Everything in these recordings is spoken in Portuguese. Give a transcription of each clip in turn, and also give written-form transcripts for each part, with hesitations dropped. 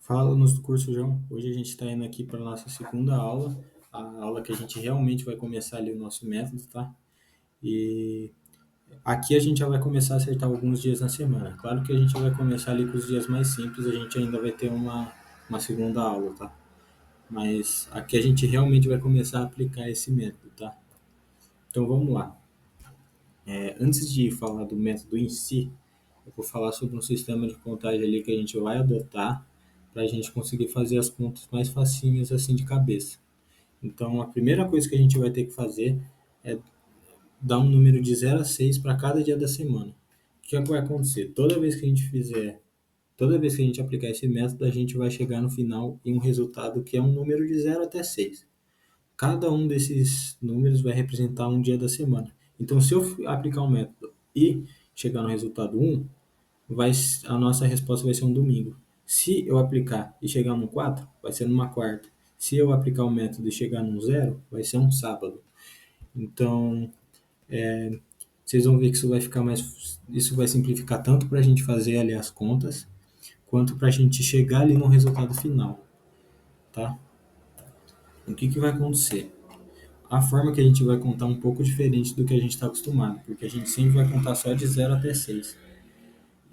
Fala, alunos do curso João. Hoje a gente está indo aqui para a nossa segunda aula, a aula que a gente realmente vai começar ali o nosso método, tá? E aqui a gente já vai começar a acertar alguns dias na semana. Claro que a gente vai começar ali com os dias mais simples, a gente ainda vai ter uma segunda aula, tá? Mas aqui a gente realmente vai começar a aplicar esse método, tá? Então vamos lá. Antes de falar do método em si, eu vou falar sobre um sistema de contagem ali que a gente vai adotar para a gente conseguir fazer as contas mais facinhas assim de cabeça. Então, a primeira coisa que a gente vai ter que fazer é dar um número de 0 a 6 para cada dia da semana. O que é que vai acontecer? Toda vez que a gente aplicar esse método, a gente vai chegar no final em um resultado que é um número de 0 até 6. Cada um desses números vai representar um dia da semana. Então, se eu aplicar um método e chegar no resultado 1, a nossa resposta vai ser um domingo. Se eu aplicar e chegar no 4, vai ser numa quarta. Se eu aplicar o método e chegar no 0, vai ser um sábado. Então, vocês vão ver que isso vai simplificar tanto para a gente fazer ali as contas, quanto para a gente chegar ali no resultado final, tá? O que vai acontecer? A forma que a gente vai contar é um pouco diferente do que a gente está acostumado, porque a gente sempre vai contar só de 0 até 6.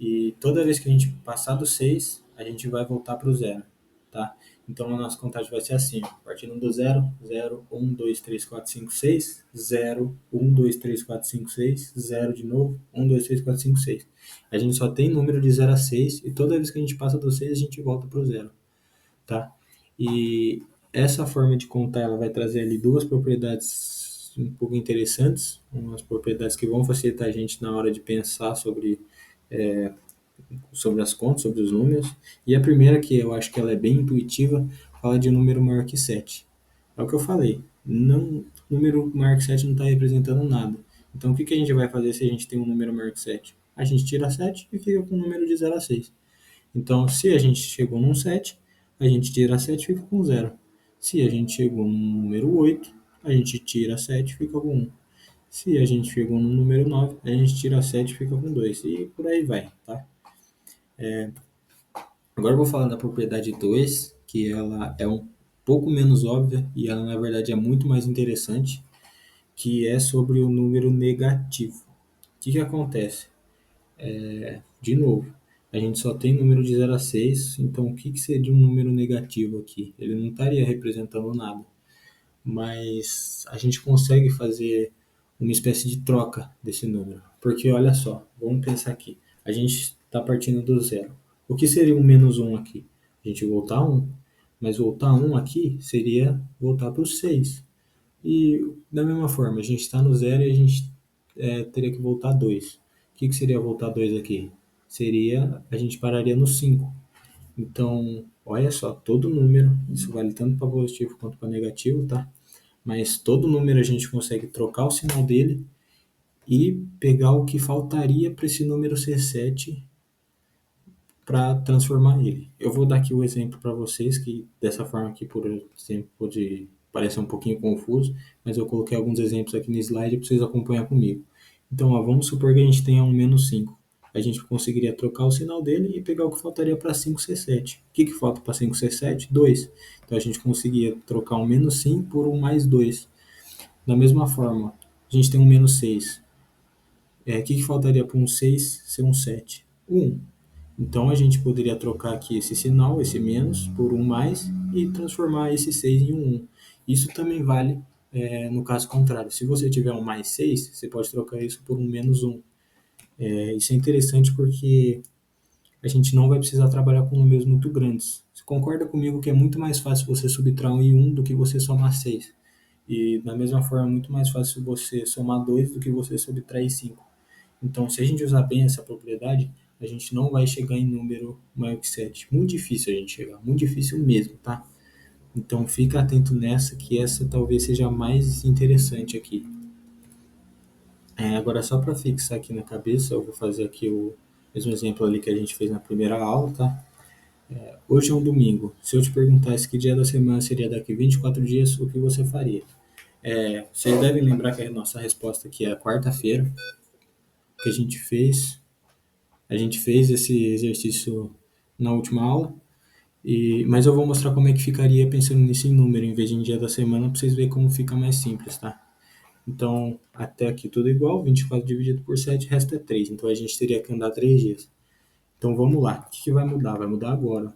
E toda vez que a gente passar do 6, a gente vai voltar para o zero, tá? Então a nossa contagem vai ser assim, ó, partindo do zero, 0, 1, 2, 3, 4, 5, 6, 0, 1, 2, 3, 4, 5, 6, 0 de novo, 1, 2, 3, 4, 5, 6. A gente só tem número de 0 a 6 e toda vez que a gente passa do 6, a gente volta para o zero, tá? E essa forma de contar, ela vai trazer ali duas propriedades um pouco interessantes, umas propriedades que vão facilitar a gente na hora de pensar sobre as contas, sobre os números. E a primeira, que eu acho que ela é bem intuitiva, fala de número maior que 7. É o que eu falei. Não, número maior que 7 não está representando nada. Então, o que a gente vai fazer se a gente tem um número maior que 7? A gente tira 7 e fica com o número de 0 a 6. Então, se a gente chegou num 7, a gente tira 7 e fica com 0. Se a gente chegou num número 8, a gente tira 7 e fica com 1. Se a gente chegou no número 9, a gente tira 7 e fica com 2. E por aí vai, tá? Agora eu vou falar da propriedade 2, que ela é um pouco menos óbvia e ela na verdade é muito mais interessante, que é sobre o número negativo. O que acontece? De novo, a gente só tem número de 0 a 6, então o que seria um número negativo aqui? Ele não estaria representando nada, mas a gente consegue fazer uma espécie de troca desse número. Porque olha só, vamos pensar aqui. A gente está partindo do zero. O que seria um menos um aqui? A gente voltar a 1. Mas voltar a 1 aqui seria voltar para o 6. E da mesma forma, a gente está no zero e a gente teria que voltar 2. O que seria voltar 2 aqui? Seria, a gente pararia no 5. Então, olha só, todo número, isso vale tanto para positivo quanto para negativo, tá? Mas todo número a gente consegue trocar o sinal dele e pegar o que faltaria para esse número ser 7 para transformar ele. Eu vou dar aqui o exemplo para vocês, que dessa forma aqui, por exemplo, pode parecer um pouquinho confuso, mas eu coloquei alguns exemplos aqui no slide para vocês acompanhar comigo. Então, ó, vamos supor que a gente tenha um menos 5. A gente conseguiria trocar o sinal dele e pegar o que faltaria para 5 ser 7. O que falta para 5 ser 7? 2. Então, a gente conseguiria trocar um menos 5 por um mais 2. Da mesma forma, a gente tem um menos 6. O que faltaria para um 6 ser um 7? 1. Então a gente poderia trocar aqui esse sinal, esse menos, por um mais e transformar esse 6 em um 1. Isso também vale no caso contrário. Se você tiver um mais 6, você pode trocar isso por um menos 1. Isso é interessante porque a gente não vai precisar trabalhar com números muito grandes. Você concorda comigo que é muito mais fácil você subtrair 1 do que você somar 6? E da mesma forma, é muito mais fácil você somar 2 do que você subtrair 5. Então, se a gente usar bem essa propriedade, a gente não vai chegar em número maior que 7. Muito difícil a gente chegar, muito difícil mesmo, tá? Então, fica atento nessa, que essa talvez seja a mais interessante aqui. Agora, só para fixar aqui na cabeça, eu vou fazer aqui o mesmo exemplo ali que a gente fez na primeira aula, tá? Hoje é um domingo. Se eu te perguntasse que dia da semana seria daqui 24 dias, o que você faria? Vocês devem lembrar que a nossa resposta aqui é a quarta-feira, que a gente fez esse exercício na última aula. Mas eu vou mostrar como é que ficaria pensando nisso em número, em vez de em dia da semana, para vocês verem como fica mais simples, tá? Então, até aqui tudo igual, 24 dividido por 7 resta 3. Então, a gente teria que andar 3 dias. Então, vamos lá. O que vai mudar? Vai mudar agora.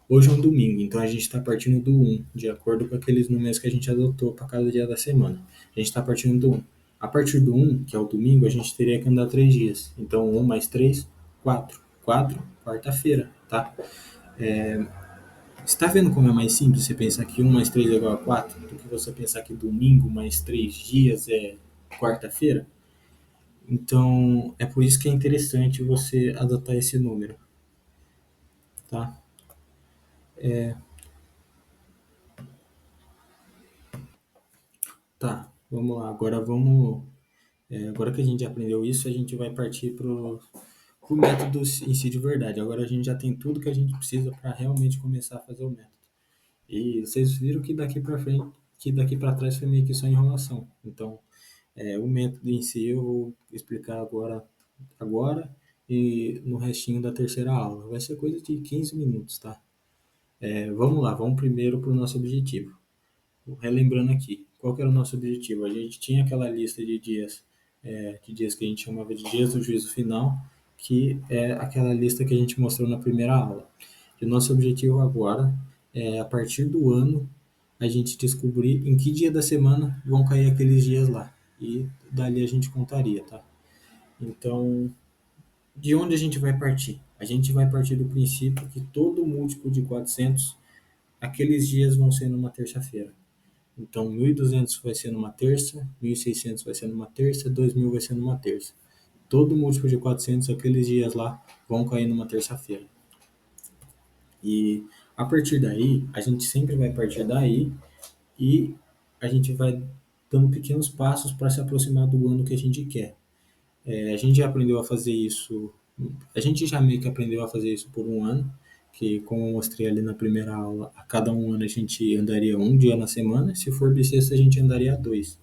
Hoje é um domingo, então a gente está partindo do um, de acordo com aqueles números que a gente adotou para cada dia da semana. A gente está partindo do um. A partir do um, que é o domingo, a gente teria que andar 3 dias. Então, um mais 3, 4. 4, quarta-feira, tá? Você está vendo como é mais simples você pensar que um mais 3 é igual a 4 do que você pensar que domingo mais 3 dias é quarta-feira? Então, é por isso que é interessante você adotar esse número, tá? Tá, vamos lá. Agora que a gente aprendeu isso, a gente vai partir pro método em si de verdade. Agora a gente já tem tudo que a gente precisa para realmente começar a fazer o método. E vocês viram que daqui para frente, que daqui para trás foi meio que só enrolação. Então, o método em si eu vou explicar agora e no restinho da terceira aula. Vai ser coisa de 15 minutos, tá? Vamos lá, vamos primeiro para o nosso objetivo. Relembrando aqui, qual que era o nosso objetivo? A gente tinha aquela lista de dias que a gente chamava de dias do juízo final, que é aquela lista que a gente mostrou na primeira aula. E o nosso objetivo agora é, a partir do ano, a gente descobrir em que dia da semana vão cair aqueles dias lá. E dali a gente contaria, tá? Então, de onde a gente vai partir? A gente vai partir do princípio que todo múltiplo de 400, aqueles dias vão ser numa terça-feira. Então, 1.200 vai ser numa terça, 1.600 vai ser numa terça, 2.000 vai ser numa terça. Todo múltiplo de 400, aqueles dias lá, vão cair numa terça-feira. E a partir daí, a gente sempre vai partir daí e a gente vai dando pequenos passos para se aproximar do ano que a gente quer. A gente já aprendeu a fazer isso, a gente já meio que aprendeu a fazer isso por um ano, que como eu mostrei ali na primeira aula, a cada um ano a gente andaria um dia na semana, se for bissexto a gente andaria dois.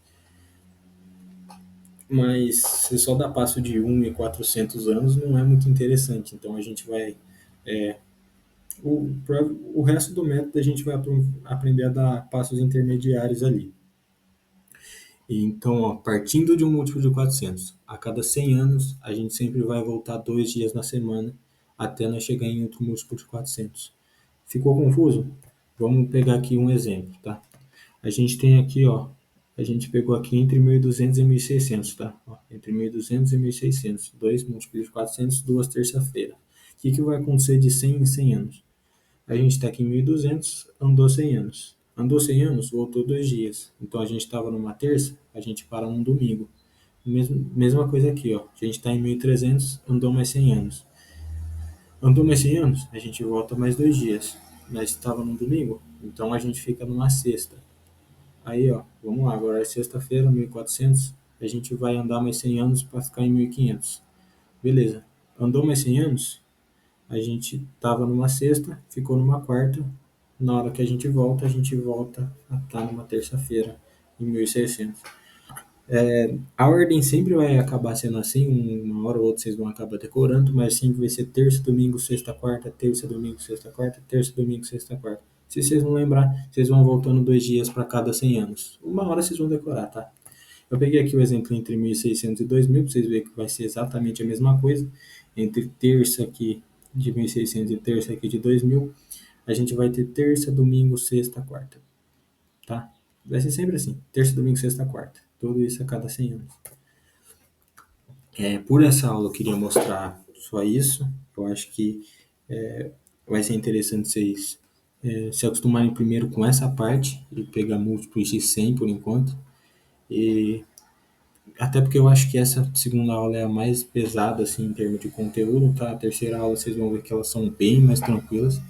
Mas se só dá passo de 1.400 anos não é muito interessante, então a gente vai... É, o resto do método a gente vai aprender a dar passos intermediários ali. E então, ó, partindo de um múltiplo de 400, a cada 100 anos, a gente sempre vai voltar 2 dias na semana até nós chegar em outro múltiplo de 400. Ficou confuso? Vamos pegar aqui um exemplo, tá? A gente tem aqui, ó, a gente pegou aqui entre 1.200 e 1.600, tá? Ó, entre 1.200 e 1.600, 2 múltiplos de 400, duas terça-feira. O que vai acontecer de 100 em 100 anos? A gente está aqui em 1.200, andou 100 anos. Andou 100 anos, voltou 2 dias. Então a gente estava numa terça, a gente para num domingo. Mesma coisa aqui, ó. A gente está em 1.300, andou mais 100 anos. Andou mais 100 anos, a gente volta mais 2 dias. Mas estava num domingo, então a gente fica numa sexta. Aí, ó, vamos lá, agora é sexta-feira, 1.400, a gente vai andar mais 100 anos para ficar em 1.500. Beleza. Andou mais 100 anos, a gente tava numa sexta, ficou numa quarta. Na hora que a gente volta a estar numa terça-feira, em 1.600. A ordem sempre vai acabar sendo assim, uma hora ou outra vocês vão acabar decorando, mas sempre vai ser terça, domingo, sexta, quarta, terça, domingo, sexta, quarta, terça, domingo, sexta, quarta. Se vocês não lembrar, vocês vão voltando 2 dias para cada 100 anos. Uma hora vocês vão decorar, tá? Eu peguei aqui o exemplo entre 1.600 e 2.000, para vocês verem que vai ser exatamente a mesma coisa. Entre terça aqui de 1.600 e terça aqui de 2.000, a gente vai ter terça, domingo, sexta, quarta, tá? Vai ser sempre assim, terça, domingo, sexta, quarta. Tudo isso a cada 100 anos. Por essa aula eu queria mostrar só isso. Eu acho que vai ser interessante vocês se acostumarem primeiro com essa parte e pegar múltiplos de 100 por enquanto. E até porque eu acho que essa segunda aula é a mais pesada assim em termos de conteúdo, tá? A terceira aula vocês vão ver que elas são bem mais tranquilas.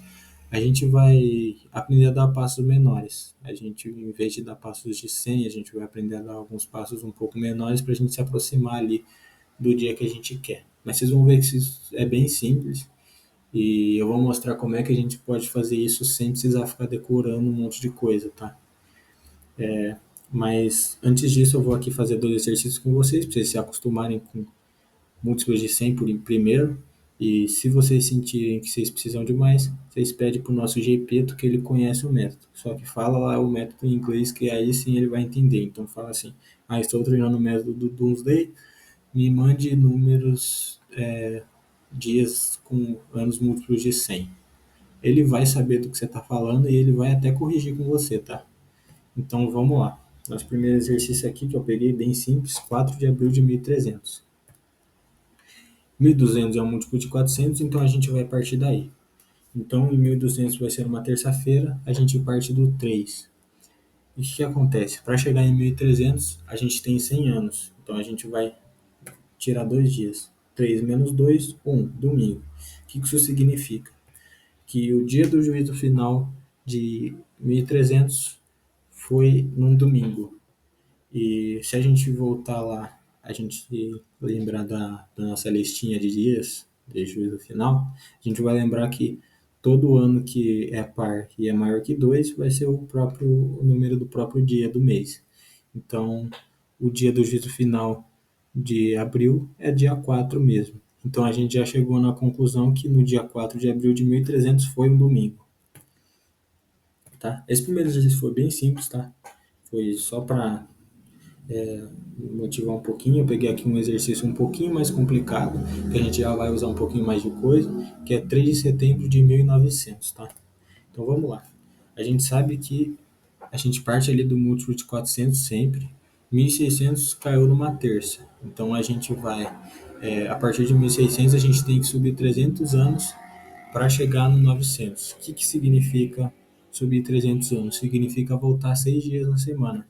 A gente vai aprender a dar passos menores. A gente, em vez de dar passos de 100, a gente vai aprender a dar alguns passos um pouco menores para a gente se aproximar ali do dia que a gente quer. Mas vocês vão ver que isso é bem simples e eu vou mostrar como é que a gente pode fazer isso sem precisar ficar decorando um monte de coisa, tá? Mas antes disso, eu vou aqui fazer dois exercícios com vocês, para vocês se acostumarem com múltiplos de 100 por primeiro. E se vocês sentirem que vocês precisam de mais, vocês pedem para o nosso Gpeto que ele conhece o método. Só que fala lá o método em inglês que aí sim ele vai entender. Então fala assim, estou treinando o método do Doomsday, me mande números, dias com anos múltiplos de 100. Ele vai saber do que você está falando e ele vai até corrigir com você, tá? Então vamos lá. Nosso primeiro exercício aqui que eu peguei bem simples, 4 de abril de 1300. 1200 é um múltiplo de 400, então a gente vai partir daí. Então, em 1200 vai ser uma terça-feira, a gente parte do 3. E o que acontece? Para chegar em 1300, a gente tem 100 anos. Então, a gente vai tirar 2 dias. 3 menos 2, 1, domingo. O que isso significa? Que o dia do juízo final de 1300 foi num domingo. E se a gente voltar lá, a gente lembrar da nossa listinha de dias de juízo final, a gente vai lembrar que todo ano que é par e é maior que 2 vai ser o número do próprio dia do mês. Então, o dia do juízo final de abril é dia 4 mesmo. Então, a gente já chegou na conclusão que no dia 4 de abril de 1300 foi um domingo. Tá? Esse primeiro exercício foi bem simples, tá? Foi só para motivar um pouquinho. Eu peguei aqui um exercício um pouquinho mais complicado, que a gente já vai usar um pouquinho mais de coisa, que é 3 de setembro de 1900, tá? Então vamos lá. A gente sabe que a gente parte ali do múltiplo de 400 sempre. 1600 caiu numa terça. Então a gente vai, a partir de 1600 a gente tem que subir 300 anos para chegar no 900. O que significa subir 300 anos? Significa voltar 6 dias na semana.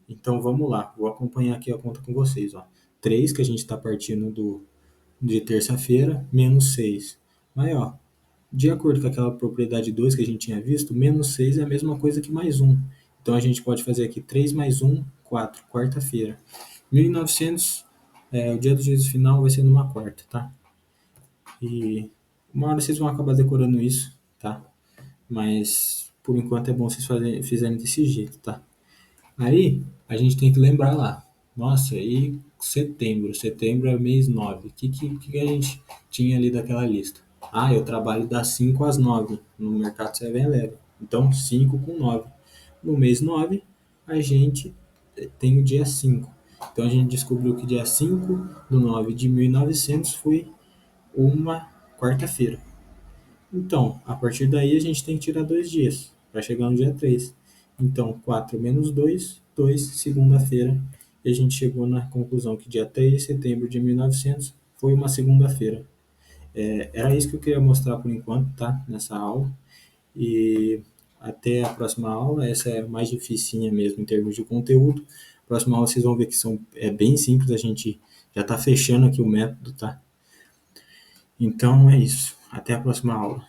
Então vamos lá, vou acompanhar aqui a conta com vocês. Ó. 3 que a gente está partindo de terça-feira, menos 6. Mas, ó, de acordo com aquela propriedade 2 que a gente tinha visto, menos 6 é a mesma coisa que mais um. Então a gente pode fazer aqui 3 mais 1, 4, quarta-feira. 1900, o dia do juízo final vai ser numa quarta, tá? E uma hora vocês vão acabar decorando isso, tá? Mas por enquanto é bom vocês fizerem desse jeito, tá? Aí a gente tem que lembrar lá. Nossa, e setembro? Setembro é mês 9. O que a gente tinha ali daquela lista? Eu trabalho das 5 às 9 no mercado 7-Eleven. Então, 5 com 9. No mês 9, a gente tem o dia 5. Então, a gente descobriu que dia 5 do 9 de 1900 foi uma quarta-feira. Então, a partir daí a gente tem que tirar 2 dias para chegar no dia 3. Então, 4 menos 2, 2, segunda-feira. E a gente chegou na conclusão que dia 3 de setembro de 1900 foi uma segunda-feira. Era isso que eu queria mostrar por enquanto, tá? Nessa aula. E até a próxima aula. Essa é mais dificinha mesmo em termos de conteúdo. Próxima aula vocês vão ver que é bem simples. A gente já está fechando aqui o método, tá? Então é isso. Até a próxima aula.